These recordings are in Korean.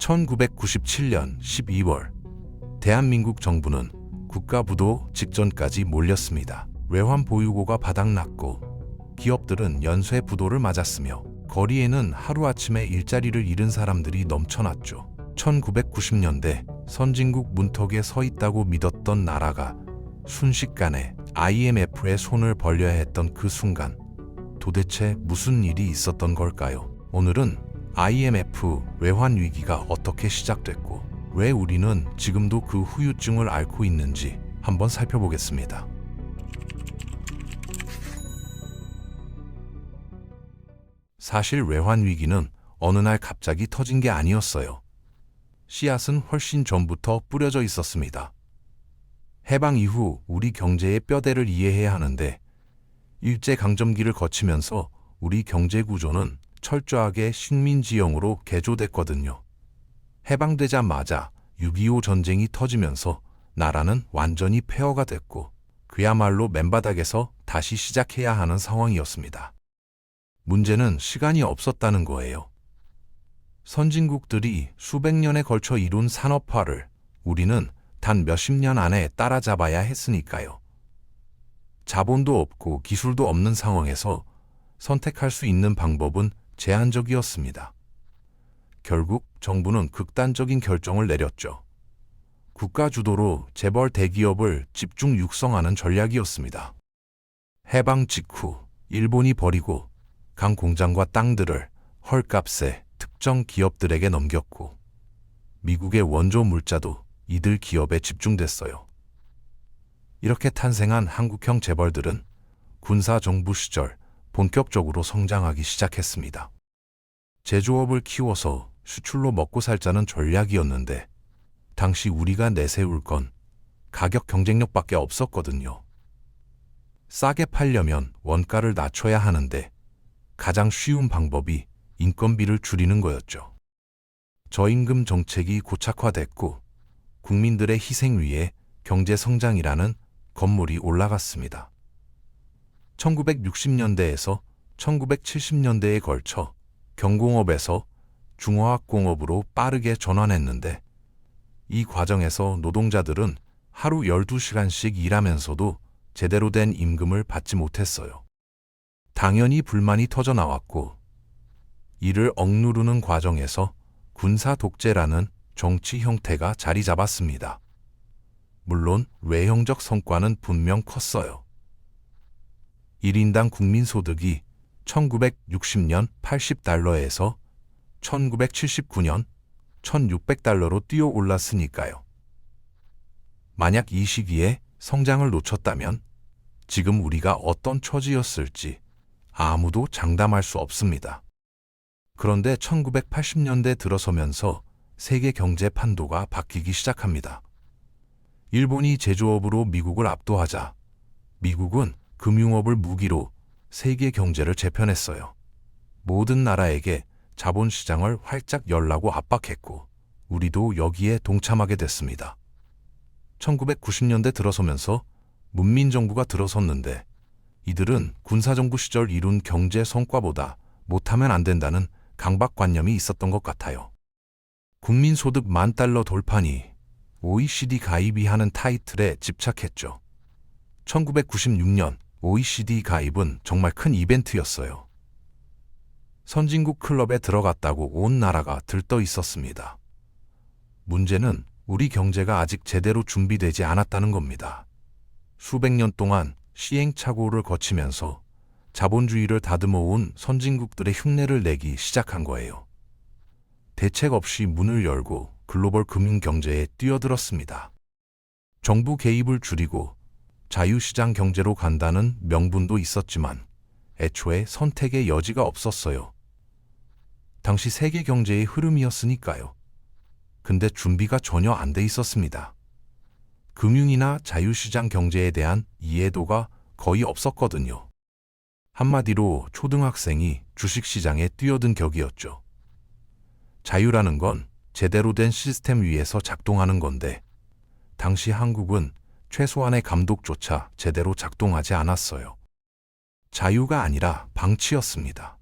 1997년 12월 대한민국 정부는 국가부도 직전까지 몰렸습니다. 외환 보유고가 바닥났고 기업들은 연쇄 부도를 맞았으며 거리에는 하루아침에 일자리를 잃은 사람들이 넘쳐났죠. 1990년대 선진국 문턱에 서 있다고 믿었던 나라가 순식간에 IMF의 손을 벌려야 했던 그 순간, 도대체 무슨 일이 있었던 걸까요? 오늘은 IMF 외환 위기가 어떻게 시작됐고 왜 우리는 지금도 그 후유증을 앓고 있는지 한번 살펴보겠습니다. 사실 외환 위기는 어느 날 갑자기 터진 게 아니었어요. 씨앗은 훨씬 전부터 뿌려져 있었습니다. 해방 이후 우리 경제의 뼈대를 이해해야 하는데 일제강점기를 거치면서 우리 경제 구조는 철저하게 식민지형으로 개조됐거든요. 해방되자마자 6.25 전쟁이 터지면서 나라는 완전히 폐허가 됐고 그야말로 맨바닥에서 다시 시작해야 하는 상황이었습니다. 문제는 시간이 없었다는 거예요. 선진국들이 수백 년에 걸쳐 이룬 산업화를 우리는 단 몇십 년 안에 따라잡아야 했으니까요. 자본도 없고 기술도 없는 상황에서 선택할 수 있는 방법은 제한적이었습니다. 결국 정부는 극단적인 결정을 내렸죠. 국가 주도로 재벌 대기업을 집중 육성하는 전략이었습니다. 해방 직후 일본이 버리고 간 공장과 땅들을 헐값에 특정 기업들에게 넘겼고 미국의 원조 물자도 이들 기업에 집중됐어요. 이렇게 탄생한 한국형 재벌들은 군사정부 시절 본격적으로 성장하기 시작했습니다. 제조업을 키워서 수출로 먹고 살자는 전략이었는데 당시 우리가 내세울 건 가격 경쟁력밖에 없었거든요. 싸게 팔려면 원가를 낮춰야 하는데 가장 쉬운 방법이 인건비를 줄이는 거였죠. 저임금 정책이 고착화됐고 국민들의 희생 위에 경제 성장이라는 건물이 올라갔습니다. 1960년대에서 1970년대에 걸쳐 경공업에서 중화학공업으로 빠르게 전환했는데 이 과정에서 노동자들은 하루 12시간씩 일하면서도 제대로 된 임금을 받지 못했어요. 당연히 불만이 터져 나왔고 이를 억누르는 과정에서 군사 독재라는 정치 형태가 자리 잡았습니다. 물론 외형적 성과는 분명 컸어요. 1인당 국민소득이 1960년 80달러에서 1979년 1600달러로 뛰어 올랐으니까요. 만약 이 시기에 성장을 놓쳤다면 지금 우리가 어떤 처지였을지 아무도 장담할 수 없습니다. 그런데 1980년대 들어서면서 세계 경제 판도가 바뀌기 시작합니다. 일본이 제조업으로 미국을 압도하자 미국은 금융업을 무기로 세계 경제를 재편했어요. 모든 나라에게 자본시장을 활짝 열라고 압박했고 우리도 여기에 동참하게 됐습니다. 1990년대 들어서면서 문민정부가 들어섰는데 이들은 군사정부 시절 이룬 경제 성과보다 못하면 안 된다는 강박관념이 있었던 것 같아요. 국민소득 $10,000 돌파니 OECD 가입이 하는 타이틀에 집착했죠. 1996년 OECD 가입은 정말 큰 이벤트였어요. 선진국 클럽에 들어갔다고 온 나라가 들떠 있었습니다. 문제는 우리 경제가 아직 제대로 준비되지 않았다는 겁니다. 수백 년 동안 시행착오를 거치면서 자본주의를 다듬어온 선진국들의 흉내를 내기 시작한 거예요. 대책 없이 문을 열고 글로벌 금융경제에 뛰어들었습니다. 정부 개입을 줄이고 자유시장 경제로 간다는 명분도 있었지만 애초에 선택의 여지가 없었어요. 당시 세계 경제의 흐름이었으니까요. 근데 준비가 전혀 안 돼 있었습니다. 금융이나 자유시장 경제에 대한 이해도가 거의 없었거든요. 한마디로 초등학생이 주식시장에 뛰어든 격이었죠. 자유라는 건 제대로 된 시스템 위에서 작동하는 건데 당시 한국은 최소한의 감독조차 제대로 작동하지 않았어요. 자유가 아니라 방치였습니다.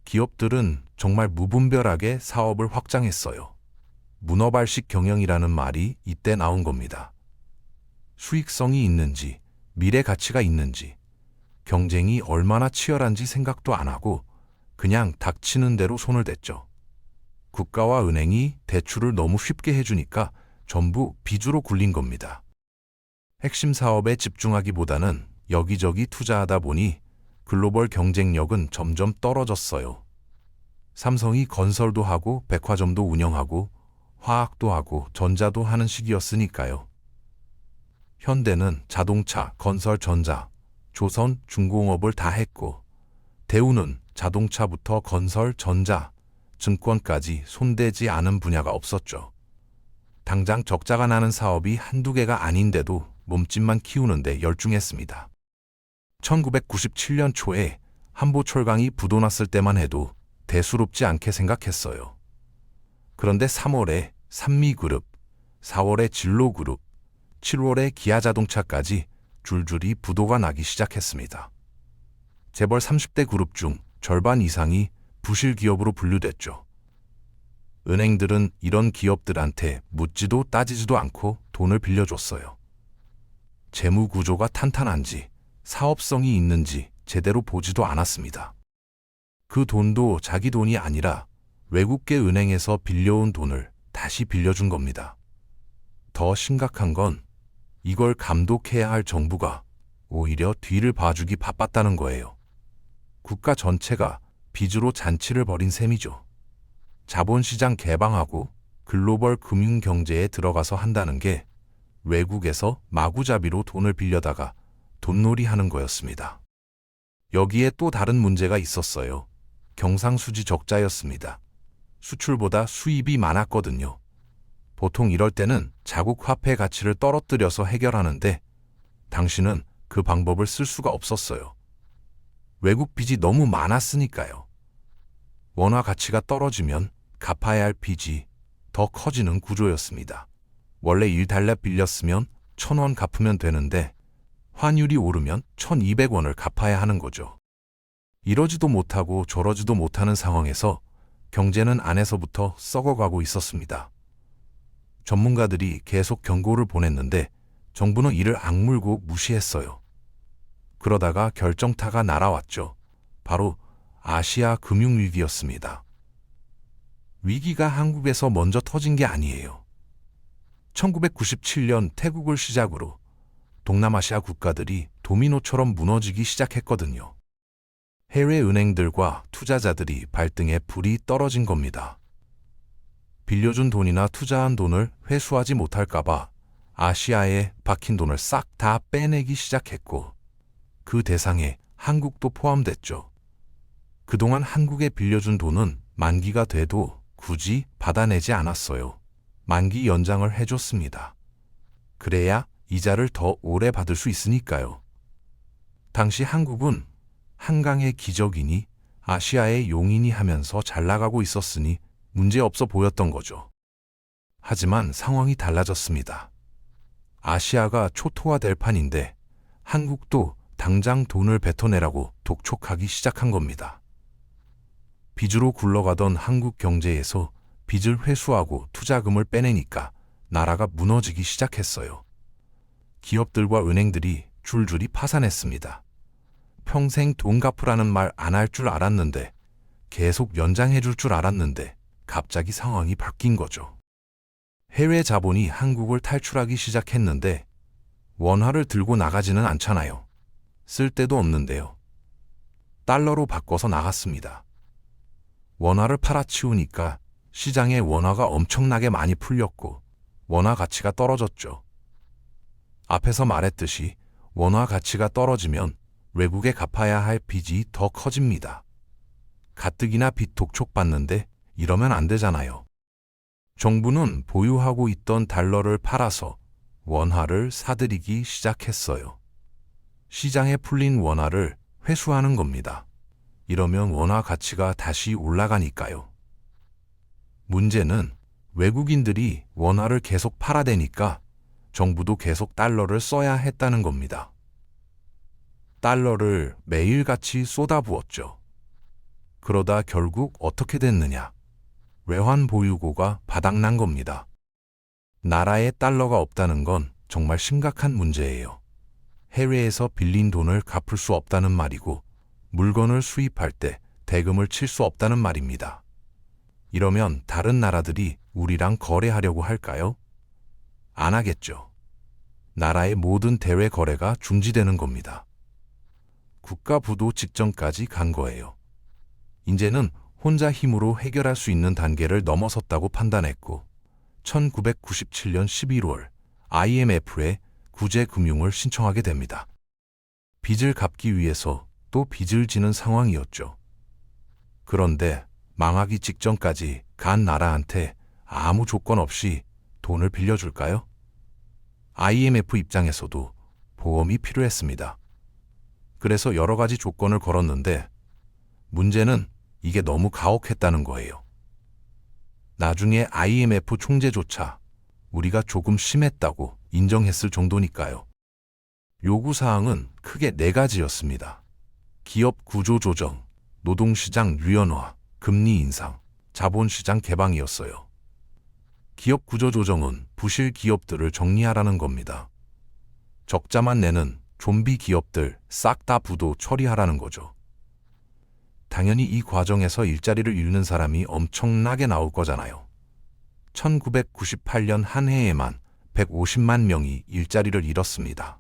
기업들은 정말 무분별하게 사업을 확장했어요. 문어발식 경영이라는 말이 이때 나온 겁니다. 수익성이 있는지, 미래 가치가 있는지, 경쟁이 얼마나 치열한지 생각도 안 하고 그냥 닥치는 대로 손을 댔죠. 국가와 은행이 대출을 너무 쉽게 해주니까 전부 빚으로 굴린 겁니다. 핵심 사업에 집중하기보다는 여기저기 투자하다 보니 글로벌 경쟁력은 점점 떨어졌어요. 삼성이 건설도 하고 백화점도 운영하고 화학도 하고 전자도 하는 시기였으니까요. 현대는 자동차, 건설, 전자, 조선, 중공업을 다 했고 대우는 자동차부터 건설, 전자, 증권까지 손대지 않은 분야가 없었죠. 당장 적자가 나는 사업이 한두 개가 아닌데도 몸집만 키우는데 열중했습니다. 1997년 초에 한보철강이 부도났을 때만 해도 대수롭지 않게 생각했어요. 그런데 3월에 산미그룹, 4월에 진로그룹, 7월에 기아자동차까지 줄줄이 부도가 나기 시작했습니다. 재벌 30대 그룹 중 절반 이상이 부실 기업으로 분류됐죠. 은행들은 이런 기업들한테 묻지도 따지지도 않고 돈을 빌려줬어요. 재무 구조가 탄탄한지, 사업성이 있는지 제대로 보지도 않았습니다. 그 돈도 자기 돈이 아니라 외국계 은행에서 빌려온 돈을 다시 빌려준 겁니다. 더 심각한 건 이걸 감독해야 할 정부가 오히려 뒤를 봐주기 바빴다는 거예요. 국가 전체가 빚으로 잔치를 벌인 셈이죠. 자본시장 개방하고 글로벌 금융경제에 들어가서 한다는 게 외국에서 마구잡이로 돈을 빌려다가 돈놀이 하는 거였습니다. 여기에 또 다른 문제가 있었어요. 경상수지 적자였습니다. 수출보다 수입이 많았거든요. 보통 이럴 때는 자국 화폐 가치를 떨어뜨려서 해결하는데 당신은 그 방법을 쓸 수가 없었어요. 외국 빚이 너무 많았으니까요. 원화 가치가 떨어지면 갚아야 할 빚이 더 커지는 구조였습니다. 원래 1달러 빌렸으면 1,000원 갚으면 되는데 환율이 오르면 1,200원을 갚아야 하는 거죠. 이러지도 못하고 저러지도 못하는 상황에서 경제는 안에서부터 썩어가고 있었습니다. 전문가들이 계속 경고를 보냈는데 정부는 이를 악물고 무시했어요. 그러다가 결정타가 날아왔죠. 바로 아시아 금융위기였습니다. 위기가 한국에서 먼저 터진 게 아니에요. 1997년 태국을 시작으로 동남아시아 국가들이 도미노처럼 무너지기 시작했거든요. 해외 은행들과 투자자들이 발등에 불이 떨어진 겁니다. 빌려준 돈이나 투자한 돈을 회수하지 못할까봐 아시아에 박힌 돈을 싹 다 빼내기 시작했고 그 대상에 한국도 포함됐죠. 그동안 한국에 빌려준 돈은 만기가 돼도 굳이 받아내지 않았어요. 만기 연장을 해줬습니다. 그래야 이자를 더 오래 받을 수 있으니까요. 당시 한국은 한강의 기적이니 아시아의 용인이 하면서 잘 나가고 있었으니 문제없어 보였던 거죠. 하지만 상황이 달라졌습니다. 아시아가 초토화될 판인데 한국도 당장 돈을 뱉어내라고 독촉하기 시작한 겁니다. 빚으로 굴러가던 한국 경제에서 빚을 회수하고 투자금을 빼내니까 나라가 무너지기 시작했어요. 기업들과 은행들이 줄줄이 파산했습니다. 평생 돈 갚으라는 말 안 할 줄 알았는데 계속 연장해 줄 줄 알았는데 갑자기 상황이 바뀐 거죠. 해외 자본이 한국을 탈출하기 시작했는데 원화를 들고 나가지는 않잖아요. 쓸 데도 없는데요. 달러로 바꿔서 나갔습니다. 원화를 팔아치우니까 시장에 원화가 엄청나게 많이 풀렸고 원화 가치가 떨어졌죠. 앞에서 말했듯이 원화 가치가 떨어지면 외국에 갚아야 할 빚이 더 커집니다. 가뜩이나 빚 독촉받는데 이러면 안 되잖아요. 정부는 보유하고 있던 달러를 팔아서 원화를 사들이기 시작했어요. 시장에 풀린 원화를 회수하는 겁니다. 이러면 원화 가치가 다시 올라가니까요. 문제는 외국인들이 원화를 계속 팔아대니까 정부도 계속 달러를 써야 했다는 겁니다. 달러를 매일같이 쏟아부었죠. 그러다 결국 어떻게 됐느냐? 외환 보유고가 바닥난 겁니다. 나라에 달러가 없다는 건 정말 심각한 문제예요. 해외에서 빌린 돈을 갚을 수 없다는 말이고, 물건을 수입할 때 대금을 칠 수 없다는 말입니다. 이러면 다른 나라들이 우리랑 거래하려고 할까요? 안 하겠죠. 나라의 모든 대외 거래가 중지되는 겁니다. 국가 부도 직전까지 간 거예요. 이제는 혼자 힘으로 해결할 수 있는 단계를 넘어섰다고 판단했고, 1997년 11월 IMF에 구제금융을 신청하게 됩니다. 빚을 갚기 위해서 또 빚을 지는 상황이었죠. 그런데 망하기 직전까지 간 나라한테 아무 조건 없이 돈을 빌려줄까요? IMF 입장에서도 보험이 필요했습니다. 그래서 여러 가지 조건을 걸었는데 문제는 이게 너무 가혹했다는 거예요. 나중에 IMF 총재조차 우리가 조금 심했다고 인정했을 정도니까요. 요구사항은 크게 4가지였습니다. 기업 구조 조정, 노동시장 유연화, 금리 인상, 자본시장 개방이었어요. 기업 구조 조정은 부실 기업들을 정리하라는 겁니다. 적자만 내는 좀비 기업들 싹 다 부도 처리하라는 거죠. 당연히 이 과정에서 일자리를 잃는 사람이 엄청나게 나올 거잖아요. 1998년 한 해에만 150만 명이 일자리를 잃었습니다.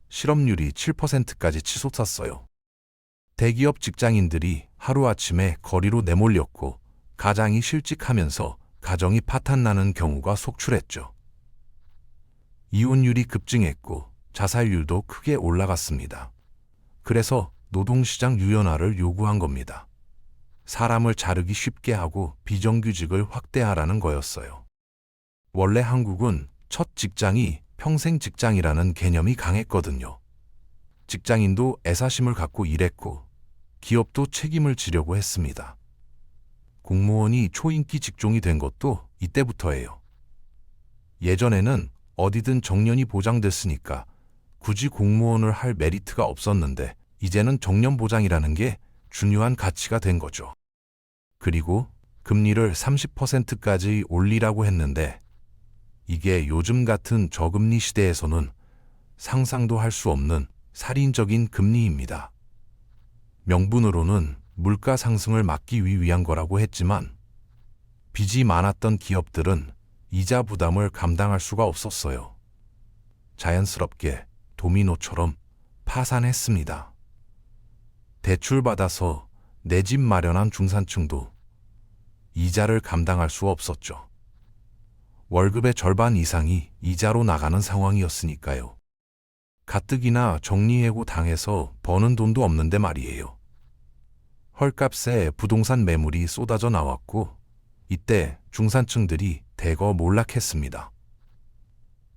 실업률이 7%까지 치솟았어요. 대기업 직장인들이 하루아침에 거리로 내몰렸고 가장이 실직하면서 가정이 파탄나는 경우가 속출했죠. 이혼율이 급증했고 자살률도 크게 올라갔습니다. 그래서 노동시장 유연화를 요구한 겁니다. 사람을 자르기 쉽게 하고 비정규직을 확대하라는 거였어요. 원래 한국은 첫 직장이 평생 직장이라는 개념이 강했거든요. 직장인도 애사심을 갖고 일했고 기업도 책임을 지려고 했습니다. 공무원이 초인기 직종이 된 것도 이때부터예요. 예전에는 어디든 정년이 보장됐으니까 굳이 공무원을 할 메리트가 없었는데 이제는 정년 보장이라는 게 중요한 가치가 된 거죠. 그리고 금리를 30%까지 올리라고 했는데 이게 요즘 같은 저금리 시대에서는 상상도 할 수 없는 살인적인 금리입니다. 명분으로는 물가 상승을 막기 위한 거라고 했지만 빚이 많았던 기업들은 이자 부담을 감당할 수가 없었어요. 자연스럽게 도미노처럼 파산했습니다. 대출받아서 내 집 마련한 중산층도 이자를 감당할 수 없었죠. 월급의 절반 이상이 이자로 나가는 상황이었으니까요. 가뜩이나 정리해고 당해서 버는 돈도 없는데 말이에요. 헐값에 부동산 매물이 쏟아져 나왔고 이때 중산층들이 대거 몰락했습니다.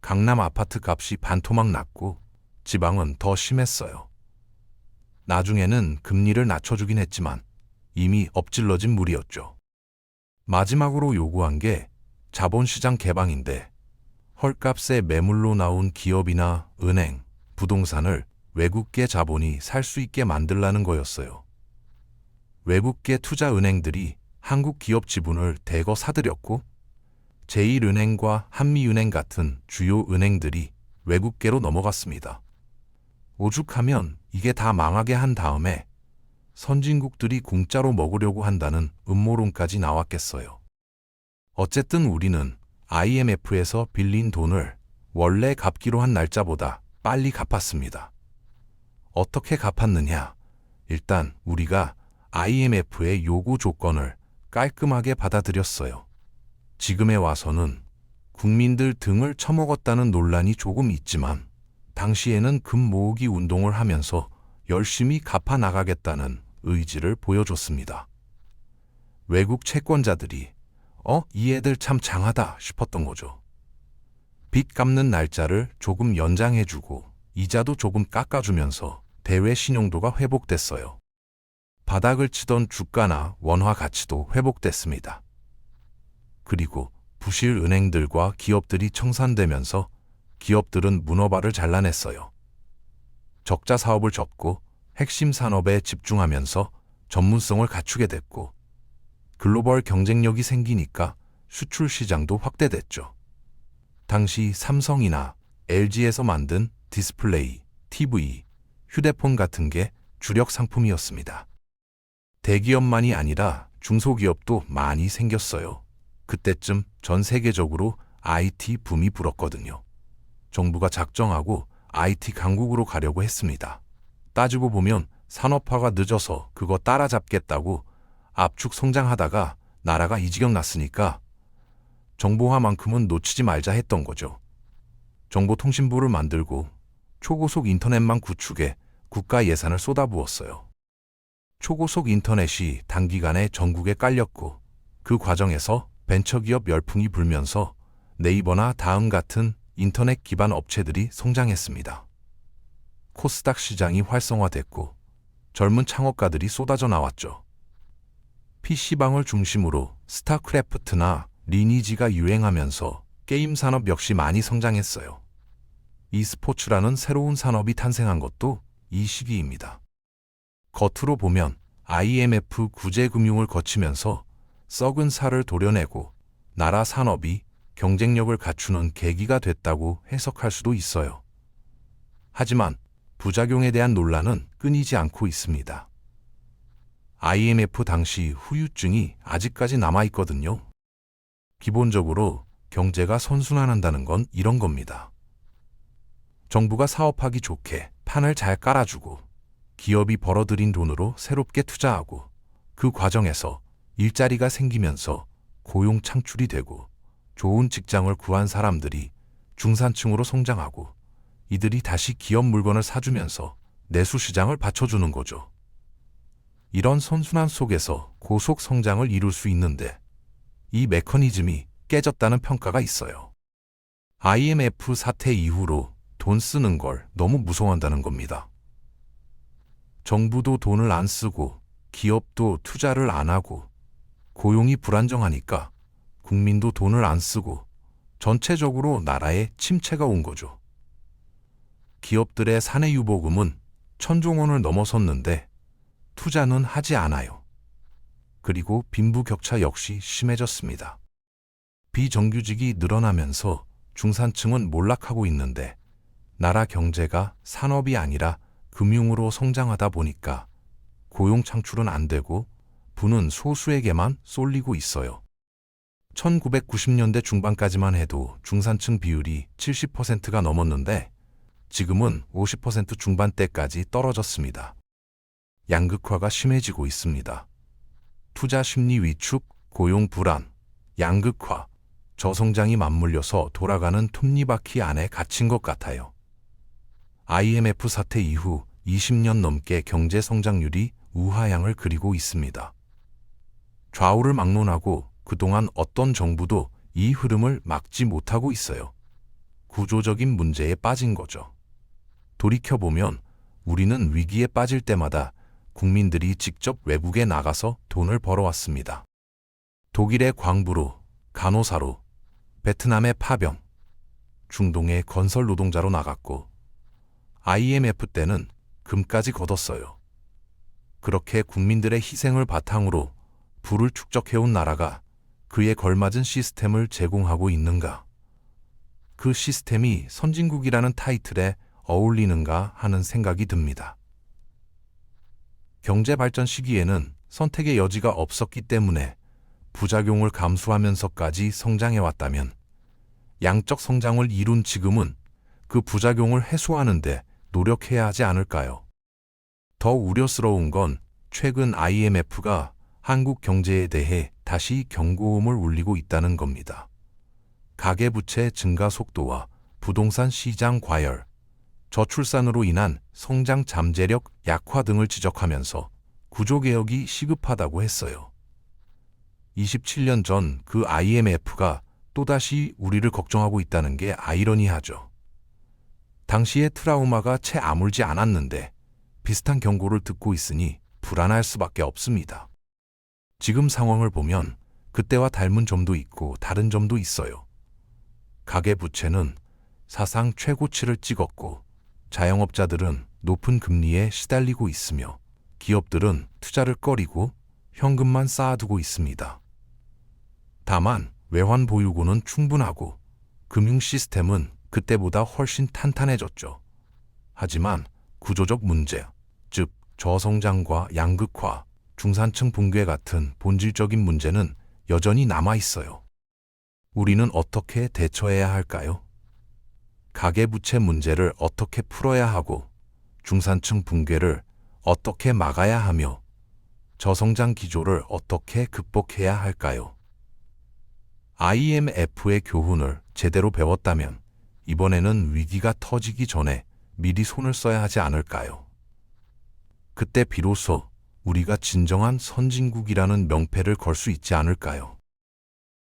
강남 아파트 값이 반토막 났고 지방은 더 심했어요. 나중에는 금리를 낮춰주긴 했지만 이미 엎질러진 물이었죠. 마지막으로 요구한 게 자본시장 개방인데 헐값에 매물로 나온 기업이나 은행, 부동산을 외국계 자본이 살 수 있게 만들라는 거였어요. 외국계 투자은행들이 한국 기업 지분을 대거 사들였고 제1은행과 한미은행 같은 주요 은행들이 외국계로 넘어갔습니다. 오죽하면 이게 다 망하게 한 다음에 선진국들이 공짜로 먹으려고 한다는 음모론까지 나왔겠어요. 어쨌든 우리는 IMF에서 빌린 돈을 원래 갚기로 한 날짜보다 빨리 갚았습니다. 어떻게 갚았느냐? 일단 우리가 IMF의 요구 조건을 깔끔하게 받아들였어요. 지금에 와서는 국민들 등을 쳐먹었다는 논란이 조금 있지만 당시에는 금 모으기 운동을 하면서 열심히 갚아 나가겠다는 의지를 보여줬습니다. 외국 채권자들이 이 애들 참 장하다 싶었던 거죠. 빚 갚는 날짜를 조금 연장해주고 이자도 조금 깎아주면서 대외 신용도가 회복됐어요. 바닥을 치던 주가나 원화 가치도 회복됐습니다. 그리고 부실 은행들과 기업들이 청산되면서 기업들은 문어발을 잘라냈어요. 적자 사업을 접고 핵심 산업에 집중하면서 전문성을 갖추게 됐고, 글로벌 경쟁력이 생기니까 수출 시장도 확대됐죠. 당시 삼성이나 LG에서 만든 디스플레이, TV, 휴대폰 같은 게 주력 상품이었습니다. 대기업만이 아니라 중소기업도 많이 생겼어요. 그때쯤 전 세계적으로 IT 붐이 불었거든요. 정부가 작정하고 IT 강국으로 가려고 했습니다. 따지고 보면 산업화가 늦어서 그거 따라잡겠다고 압축 성장하다가 나라가 이 지경 났으니까 정보화만큼은 놓치지 말자 했던 거죠. 정보통신부를 만들고 초고속 인터넷망 구축에 국가 예산을 쏟아부었어요. 초고속 인터넷이 단기간에 전국에 깔렸고 그 과정에서 벤처기업 열풍이 불면서 네이버나 다음 같은 인터넷 기반 업체들이 성장했습니다. 코스닥 시장이 활성화됐고 젊은 창업가들이 쏟아져 나왔죠. PC방을 중심으로 스타크래프트나 리니지가 유행하면서 게임 산업 역시 많이 성장했어요. e스포츠라는 새로운 산업이 탄생한 것도 이 시기입니다. 겉으로 보면 IMF 구제금융을 거치면서 썩은 살을 도려내고 나라 산업이 경쟁력을 갖추는 계기가 됐다고 해석할 수도 있어요. 하지만 부작용에 대한 논란은 끊이지 않고 있습니다. IMF 당시 후유증이 아직까지 남아있거든요. 기본적으로 경제가 선순환한다는 건 이런 겁니다. 정부가 사업하기 좋게 판을 잘 깔아주고 기업이 벌어들인 돈으로 새롭게 투자하고 그 과정에서 일자리가 생기면서 고용 창출이 되고 좋은 직장을 구한 사람들이 중산층으로 성장하고 이들이 다시 기업 물건을 사주면서 내수 시장을 받쳐주는 거죠. 이런 선순환 속에서 고속 성장을 이룰 수 있는데 이 메커니즘이 깨졌다는 평가가 있어요. IMF 사태 이후로 돈 쓰는 걸 너무 무서워한다는 겁니다. 정부도 돈을 안 쓰고 기업도 투자를 안 하고 고용이 불안정하니까 국민도 돈을 안 쓰고 전체적으로 나라에 침체가 온 거죠. 기업들의 사내유보금은 1,000조 원을 넘어섰는데 투자는 하지 않아요. 그리고 빈부격차 역시 심해졌습니다. 비정규직이 늘어나면서 중산층은 몰락하고 있는데 나라 경제가 산업이 아니라 금융으로 성장하다 보니까 고용 창출은 안 되고 부는 소수에게만 쏠리고 있어요. 1990년대 중반까지만 해도 중산층 비율이 70%가 넘었는데 지금은 50% 중반대까지 떨어졌습니다. 양극화가 심해지고 있습니다. 투자 심리 위축, 고용 불안, 양극화, 저성장이 맞물려서 돌아가는 톱니바퀴 안에 갇힌 것 같아요. IMF 사태 이후 20년 넘게 경제 성장률이 우하향을 그리고 있습니다. 좌우를 막론하고 그동안 어떤 정부도 이 흐름을 막지 못하고 있어요. 구조적인 문제에 빠진 거죠. 돌이켜보면 우리는 위기에 빠질 때마다 국민들이 직접 외국에 나가서 돈을 벌어왔습니다. 독일의 광부로, 간호사로, 베트남의 파병, 중동의 건설 노동자로 나갔고 IMF 때는 금까지 거뒀어요. 그렇게 국민들의 희생을 바탕으로 부를 축적해온 나라가 그에 걸맞은 시스템을 제공하고 있는가? 그 시스템이 선진국이라는 타이틀에 어울리는가 하는 생각이 듭니다. 경제 발전 시기에는 선택의 여지가 없었기 때문에 부작용을 감수하면서까지 성장해왔다면 양적 성장을 이룬 지금은 그 부작용을 해소하는데 노력해야 하지 않을까요? 더 우려스러운 건 최근 IMF가 한국 경제에 대해 다시 경고음을 울리고 있다는 겁니다. 가계부채 증가 속도와 부동산 시장 과열, 저출산으로 인한 성장 잠재력 약화 등을 지적하면서 구조개혁이 시급하다고 했어요. 27년 전 그 IMF가 또다시 우리를 걱정하고 있다는 게 아이러니하죠. 당시의 트라우마가 채 아물지 않았는데 비슷한 경고를 듣고 있으니 불안할 수밖에 없습니다. 지금 상황을 보면 그때와 닮은 점도 있고 다른 점도 있어요. 가계부채는 사상 최고치를 찍었고 자영업자들은 높은 금리에 시달리고 있으며 기업들은 투자를 꺼리고 현금만 쌓아두고 있습니다. 다만 외환 보유고는 충분하고 금융 시스템은 그때보다 훨씬 탄탄해졌죠. 하지만 구조적 문제, 즉 저성장과 양극화, 중산층 붕괴 같은 본질적인 문제는 여전히 남아 있어요. 우리는 어떻게 대처해야 할까요? 가계부채 문제를 어떻게 풀어야 하고 중산층 붕괴를 어떻게 막아야 하며 저성장 기조를 어떻게 극복해야 할까요? IMF의 교훈을 제대로 배웠다면 이번에는 위기가 터지기 전에 미리 손을 써야 하지 않을까요? 그때 비로소 우리가 진정한 선진국이라는 명패를 걸 수 있지 않을까요?